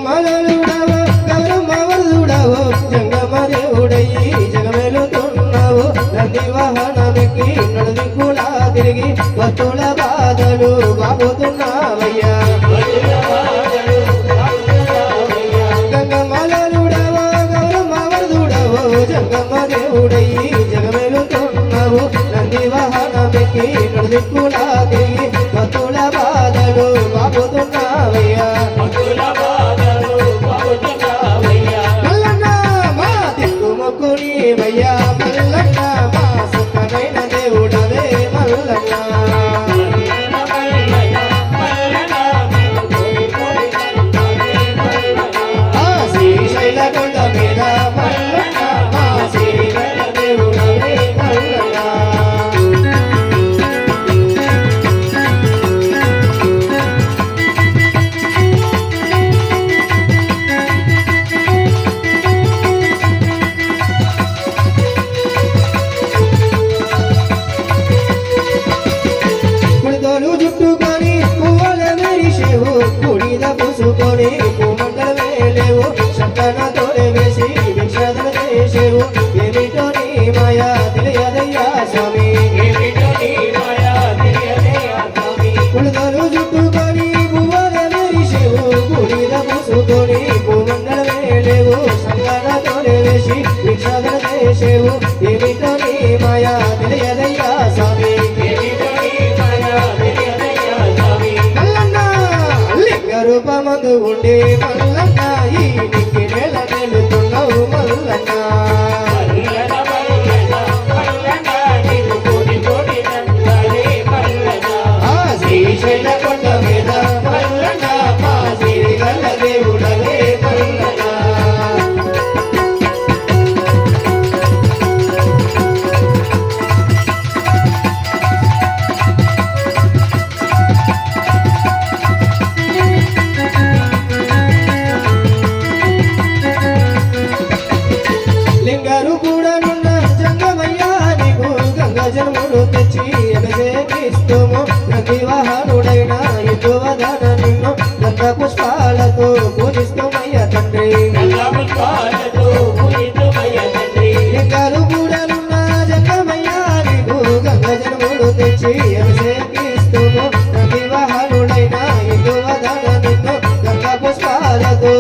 గంగమ్మలుడవో గౌరమ్మ వరదుడవో జంగమ దేవుడయ్యి జగమెలుతున్నావు నంది వాహనమెక్కి నడుదిక్కులా తిరిగి భక్తుల బాధలు బాబుతున్నావయ్యా గంగమ్మలుడవో గౌరమ్మ వరదుడవో జంగమ దేవుడయ్యి జగమెలుతున్నావు నంది వాహనమెక్కి నడుదిక్కులా తిరిగి భక్తుల బాధలు బాబుతున్నావయ్యా మయ్యా మల్లన్న మా సుఖమైన దేవుడవే మల్లన్న శ్రీశైల కొండ మీద మల్లన్న మా శ్రీశైల దేవుడవే మల్లన్న చుట్టుకొని పువ్వుల మెరిసేవు కుడిద పూసుకొని పూమండల వేలేవు శంకన తోడే వేసి భిక్షాదన చేసేవు ఏమిటో నీ మాయా తెలియదయ్యా స్వామి కుడిదలు చుట్టుకొని పువ్వుల మెరిసేవు కుడిద పూసుకొని పూమండల వేలేవు శంకన తోడే వేసి భిక్షాదన చేసేవు ఏమిటో నీ మాయా తెలియదయ్యా స్వామి రూపమందు ఉండే మల్లన్న ఈ నిక్కి నెల నెలుతున్నావు మల్లన్న శ్రీశైల కొండ మీద మల్లన్న మా శ్రీగల్ల దేవుడవే మల్లన్న లింగారు కూడా నున్న జంగమయ్యా నీకు గంగ జన్ములు తెచ్చి అభిషేకిస్తుము ప్రతి వాహనుడైన యుద్ధవదన నిన్ను గంగ పుష్పాలతో పూజిస్తుమయ్య తండ్రి లింగారు కూడా నున్న జంగమయ్యా నీకు గంగ జన్ములు తెచ్చి అభిషేకిస్తుము ప్రతి వాహనుడైన యుద్ధవదన నిన్ను గంగ పుష్పాలతో